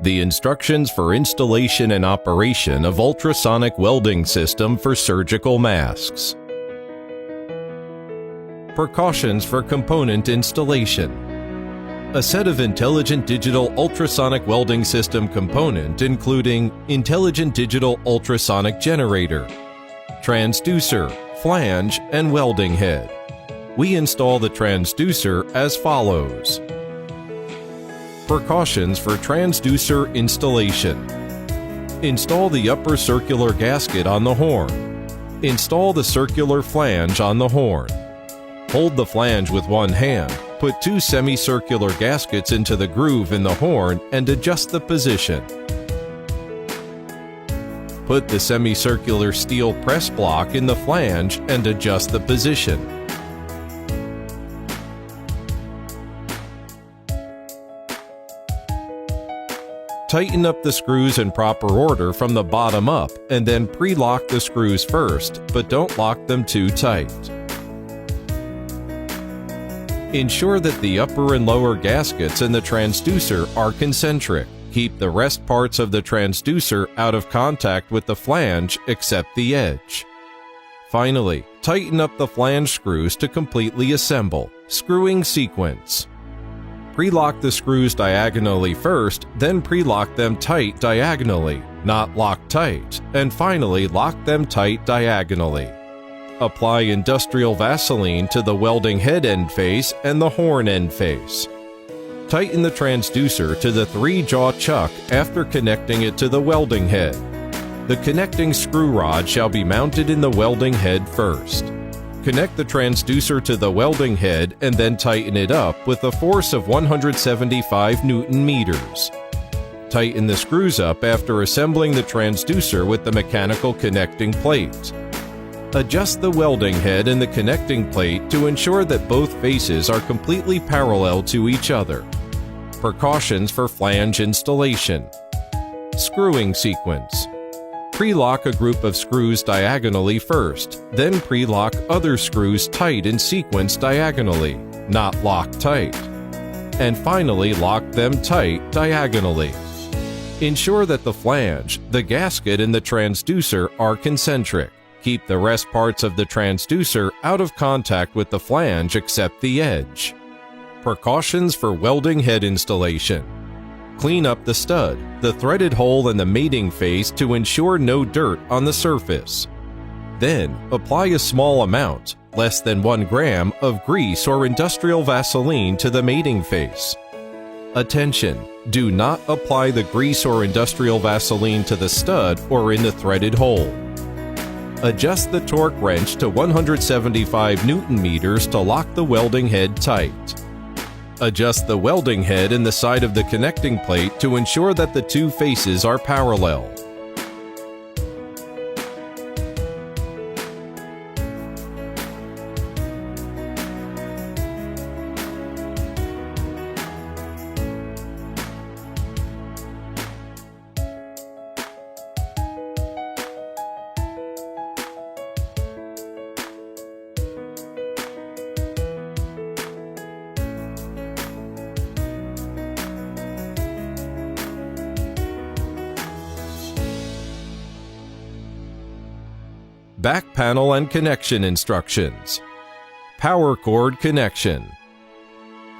The instructions for installation and operation of ultrasonic welding system for surgical masks. Precautions for component installation. A set of intelligent digital ultrasonic welding system component including intelligent digital ultrasonic generator, transducer, flange, and welding head. We install the transducer as follows. Precautions for transducer installation. Install the upper circular gasket on the horn. Install the circular flange on the horn. Hold the flange with one hand, put two semicircular gaskets into the groove in the horn and adjust the position. Put the semicircular steel press block in the flange and adjust the position. Tighten up the screws in proper order from the bottom up and then pre-lock the screws first, but don't lock them too tight. Ensure that the upper and lower gaskets in the transducer are concentric. Keep the rest parts of the transducer out of contact with the flange except the edge. Finally, tighten up the flange screws to completely assemble. Screwing sequence. Pre-lock the screws diagonally first, then pre-lock them tight diagonally, not lock tight, and finally lock them tight diagonally. Apply industrial Vaseline to the welding head end face and the horn end face. Tighten the transducer to the 3-jaw chuck after connecting it to the welding head. The connecting screw rod shall be mounted in the welding head first. Connect the transducer to the welding head and then tighten it up with a force of 175 Newton meters. Tighten the screws up after assembling the transducer with the mechanical connecting plate. Adjust the welding head and the connecting plate to ensure that both faces are completely parallel to each other. Precautions for flange installation. Screwing sequence. Pre-lock a group of screws diagonally first, then pre-lock other screws tight in sequence diagonally, not lock tight. And finally lock them tight diagonally. Ensure that the flange, the gasket, and the transducer are concentric. Keep the rest parts of the transducer out of contact with the flange except the edge. Precautions for welding head installation. Clean up the stud, the threaded hole and the mating face to ensure no dirt on the surface. Then, apply a small amount, less than 1 gram, of grease or industrial Vaseline to the mating face. Attention! Do not apply the grease or industrial Vaseline to the stud or in the threaded hole. Adjust the torque wrench to 175 Newton meters to lock the welding head tight. Adjust the welding head and the side of the connecting plate to ensure that the two faces are parallel. Back panel and connection instructions. Power cord connection.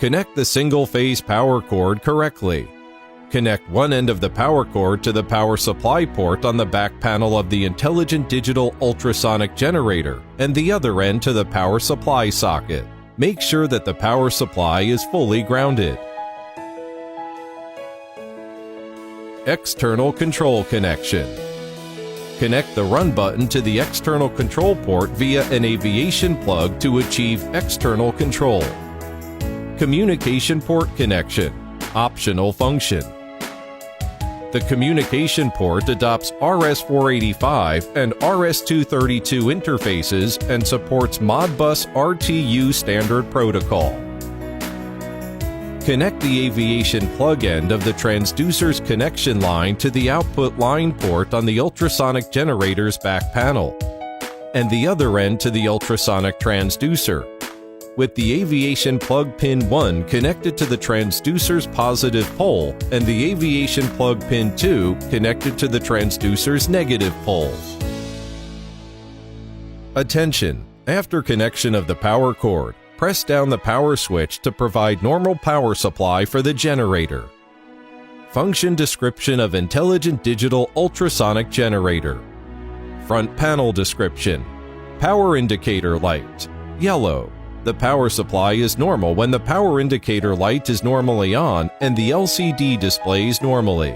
Connect the single-phase power cord correctly. Connect one end of the power cord to the power supply port on the back panel of the intelligent digital ultrasonic generator and the other end to the power supply socket. Make sure that the power supply is fully grounded. External control connection. Connect the run button to the external control port via an aviation plug to achieve external control. Communication port connection. Optional function. The communication port adopts RS-485 and RS-232 interfaces and supports Modbus RTU standard protocol. Connect the aviation plug end of the transducer's connection line to the output line port on the ultrasonic generator's back panel, and the other end to the ultrasonic transducer. with the aviation plug pin 1 connected to the transducer's positive pole and the aviation plug pin 2 connected to the transducer's negative pole. Attention! After connection of the power cord, press down the power switch to provide normal power supply for the generator. Function description of Intelligent Digital Ultrasonic Generator. Front panel description. Power indicator light. Yellow. The power supply is normal when the power indicator light is normally on and the LCD displays normally.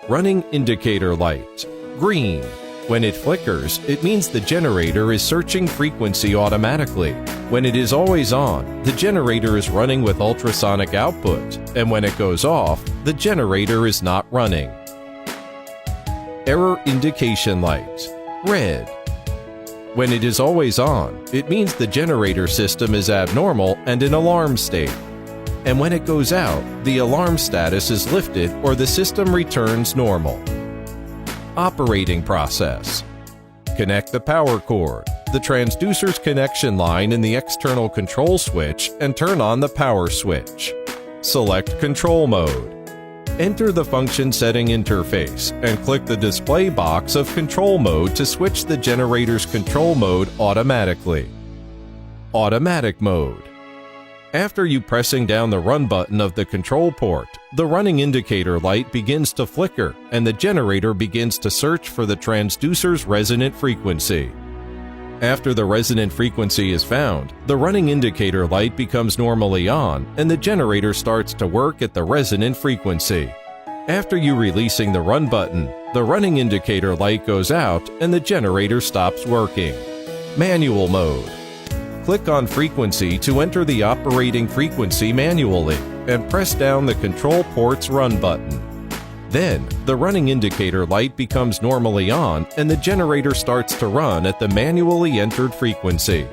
Running indicator light. Green. When it flickers, it means the generator is searching frequency automatically. When it is always on, the generator is running with ultrasonic output, and when it goes off, the generator is not running. Error indication light. Red. When it is always on, it means the generator system is abnormal and in alarm state. And when it goes out, the alarm status is lifted or the system returns normal. Operating process. Connect the power cord, the transducer's connection line in the external control switch and turn on the power switch. Select control mode. Enter the function setting interface and click the display box of control mode to switch the generator's control mode automatically. Automatic mode. After you pressing down the run button of the control port, the running indicator light begins to flicker and the generator begins to search for the transducer's resonant frequency. After the resonant frequency is found, the running indicator light becomes normally on and the generator starts to work at the resonant frequency. After you releasing the run button, the running indicator light goes out and the generator stops working. Manual mode. Click on Frequency to enter the operating frequency manually and press down the control port's run button. Then, the running indicator light becomes normally on and the generator starts to run at the manually entered frequency.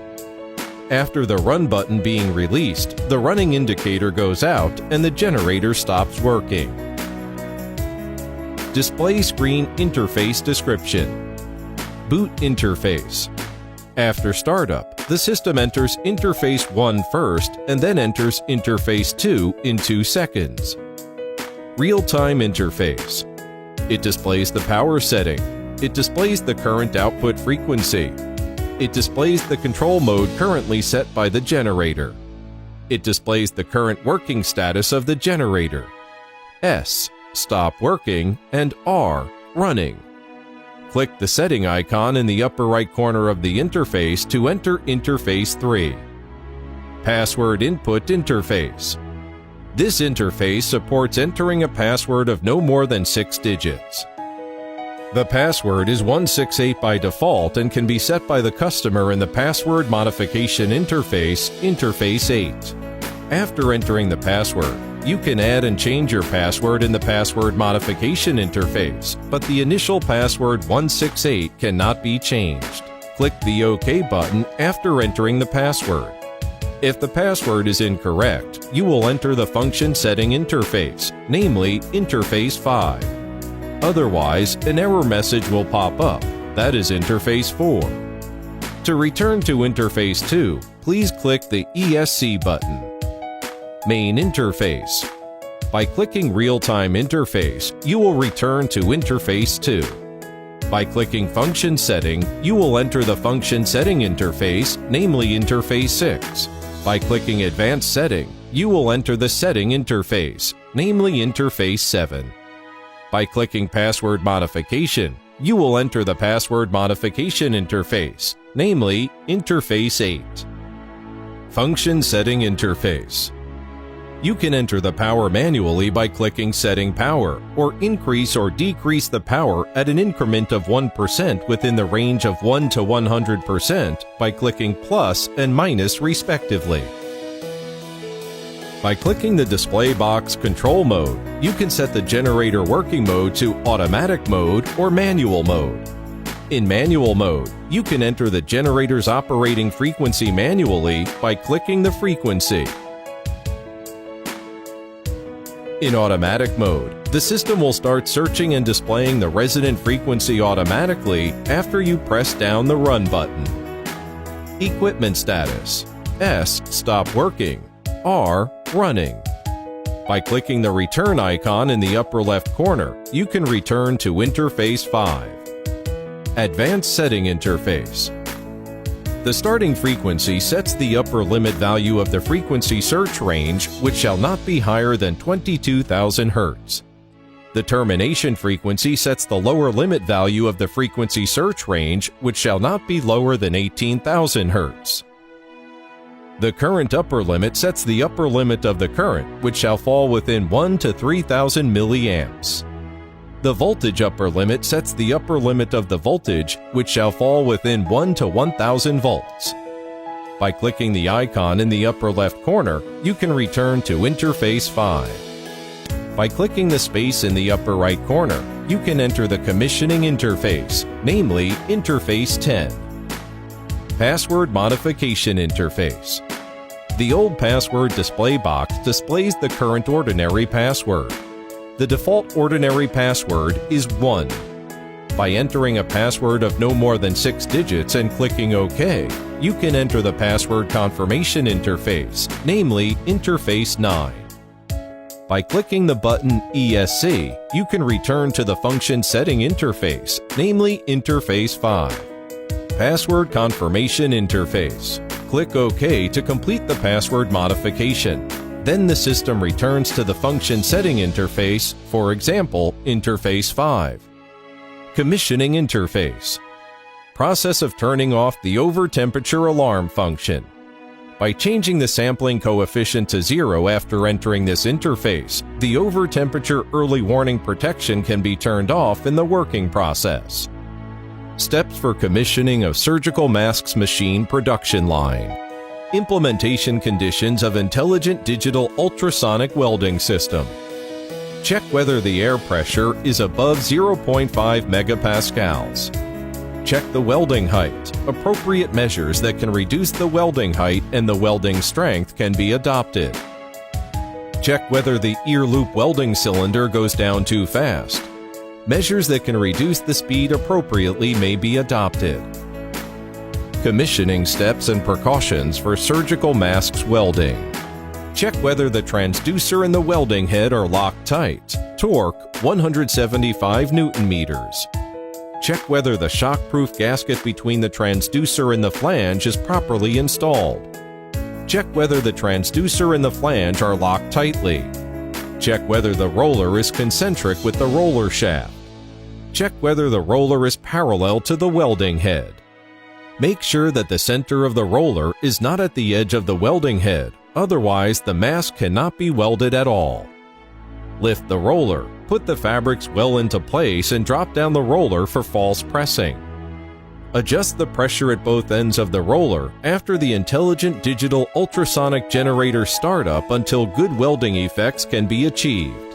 After the run button being released, the running indicator goes out and the generator stops working. Display screen interface description. Boot interface. After startup, the system enters Interface 1 first and then enters Interface 2 in 2 seconds. Real-time interface. It displays the power setting. It displays the current output frequency. It displays the control mode currently set by the generator. It displays the current working status of the generator. S. Stop working and R. Running. Click the setting icon in the upper right corner of the interface to enter Interface 3. Password input interface. This interface supports entering a password of no more than 6 digits. The password is 168 by default and can be set by the customer in the password modification interface, Interface 8. After entering the password, you can add and change your password in the password modification interface, but the initial password 168 cannot be changed. Click the OK button after entering the password. If the password is incorrect, you will enter the function setting interface, namely Interface 5. Otherwise, an error message will pop up, that is Interface 4. To return to Interface 2, please click the ESC button. Main interface. By clicking Real-Time Interface, you will return to Interface 2. By clicking Function Setting, you will enter the Function Setting interface, namely Interface 6. By clicking Advanced Setting, you will enter the Setting interface, namely Interface 7. By clicking Password Modification, you will enter the Password Modification interface, namely Interface 8. Function Setting interface. You can enter the power manually by clicking Setting Power, or increase or decrease the power at an increment of 1% within the range of 1 to 100% by clicking plus and minus respectively. By clicking the display box Control Mode, you can set the generator working mode to Automatic Mode or Manual Mode. In Manual Mode, you can enter the generator's operating frequency manually by clicking the frequency. In Automatic Mode, the system will start searching and displaying the resonant frequency automatically after you press down the Run button. Equipment status. S. Stop working. R. Running. By clicking the return icon in the upper left corner, you can return to Interface 5. Advanced Setting Interface. The starting frequency sets the upper limit value of the frequency search range, which shall not be higher than 22,000 Hz. The termination frequency sets the lower limit value of the frequency search range, which shall not be lower than 18,000 Hz. The current upper limit sets the upper limit of the current, which shall fall within 1 to 3,000 milliamps. The voltage upper limit sets the upper limit of the voltage, which shall fall within 1 to 1,000 volts. By clicking the icon in the upper left corner, you can return to Interface 5. By clicking the space in the upper right corner, you can enter the commissioning interface, namely Interface 10. Password Modification Interface. The old password display box displays the current ordinary password. The default ordinary password is 1. By entering a password of no more than 6 digits and clicking OK, you can enter the password confirmation interface, namely Interface 9. By clicking the button ESC, you can return to the function setting interface, namely Interface 5. Password Confirmation Interface. Click OK to complete the password modification. Then the system returns to the function setting interface, for example, Interface 5. Commissioning Interface. Process of turning off the over-temperature alarm function. By changing the sampling coefficient to 0 after entering this interface, the over-temperature early warning protection can be turned off in the working process. Steps for commissioning of surgical masks machine production line. Implementation conditions of intelligent digital ultrasonic welding system. Check whether the air pressure is above 0.5 megapascals. Check the welding height. Appropriate measures that can reduce the welding height and the welding strength can be adopted. Check whether the ear loop welding cylinder goes down too fast. Measures that can reduce the speed appropriately may be adopted. Commissioning steps and precautions for surgical masks welding. Check whether the transducer and the welding head are locked tight. Torque 175 Newton meters. Check whether the shockproof gasket between the transducer and the flange is properly installed. Check whether the transducer and the flange are locked tightly. Check whether the roller is concentric with the roller shaft. Check whether the roller is parallel to the welding head. Make sure that the center of the roller is not at the edge of the welding head, otherwise the mask cannot be welded at all. Lift the roller, put the fabrics well into place and drop down the roller for false pressing. Adjust the pressure at both ends of the roller after the intelligent digital ultrasonic generator startup until good welding effects can be achieved.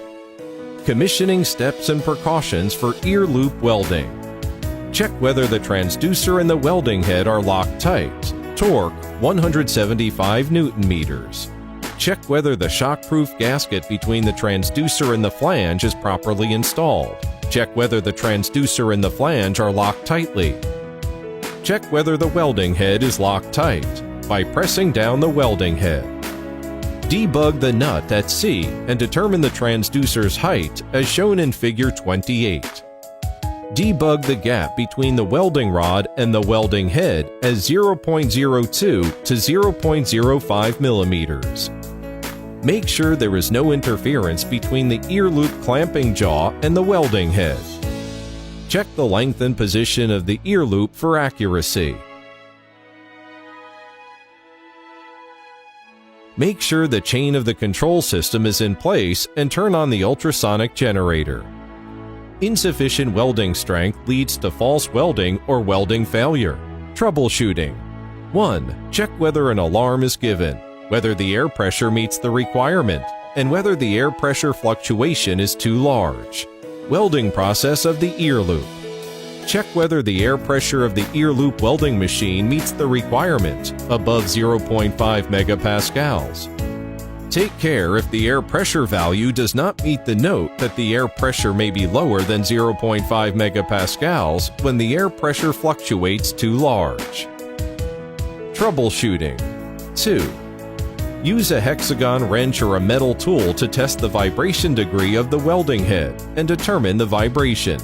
Commissioning steps and precautions for ear loop welding. Check whether the transducer and the welding head are locked tight. Torque 175 Newton meters. Check whether the shockproof gasket between the transducer and the flange is properly installed. Check whether the transducer and the flange are locked tightly. Check whether the welding head is locked tight by pressing down the welding head. Debug the nut at C and determine the transducer's height as shown in Figure 28. Debug the gap between the welding rod and the welding head as 0.02 to 0.05 millimeters. Make sure there is no interference between the ear loop clamping jaw and the welding head. Check the length and position of the ear loop for accuracy. Make sure the chain of the control system is in place and turn on the ultrasonic generator. Insufficient welding strength leads to false welding or welding failure. Troubleshooting. 1. Check whether an alarm is given, whether the air pressure meets the requirement, and whether the air pressure fluctuation is too large. Welding process of the ear loop. Check whether the air pressure of the ear loop welding machine meets the requirement, above 0.5 megapascals. Take care if the air pressure value does not meet the note that the air pressure may be lower than 0.5 megapascals when the air pressure fluctuates too large. Troubleshooting. 2. Use a hexagon wrench or a metal tool to test the vibration degree of the welding head and determine the vibration.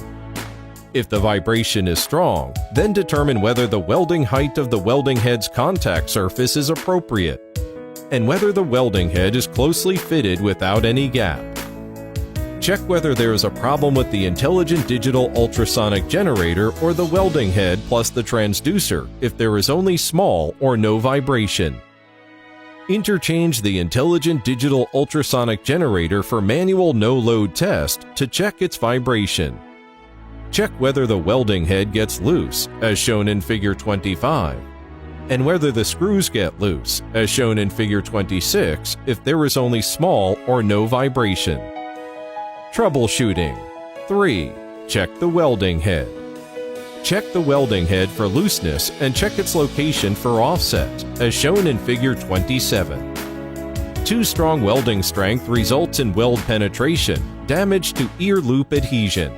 If the vibration is strong, then determine whether the welding height of the welding head's contact surface is appropriate, and whether the welding head is closely fitted without any gap. Check whether there is a problem with the intelligent digital ultrasonic generator or the welding head plus the transducer if there is only small or no vibration. Interchange the intelligent digital ultrasonic generator for manual no-load test to check its vibration. Check whether the welding head gets loose, as shown in Figure 25, and whether the screws get loose, as shown in Figure 26, if there is only small or no vibration. Troubleshooting. 3. Check the welding head. Check the welding head for looseness and check its location for offset, as shown in Figure 27. Too strong welding strength results in weld penetration, damage to ear loop adhesion.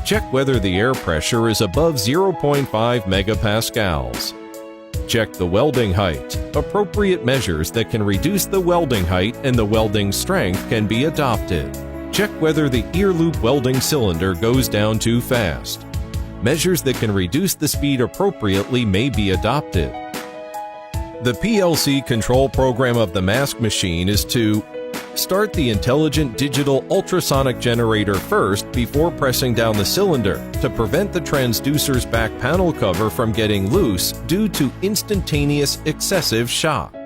Check whether the air pressure is above 0.5 megapascals. Check the welding height. Appropriate measures that can reduce the welding height and the welding strength can be adopted. Check whether the ear loop welding cylinder goes down too fast. Measures that can reduce the speed appropriately may be adopted. The PLC control program of the mask machine is to start the intelligent digital ultrasonic generator first before pressing down the cylinder to prevent the transducer's back panel cover from getting loose due to instantaneous excessive shock.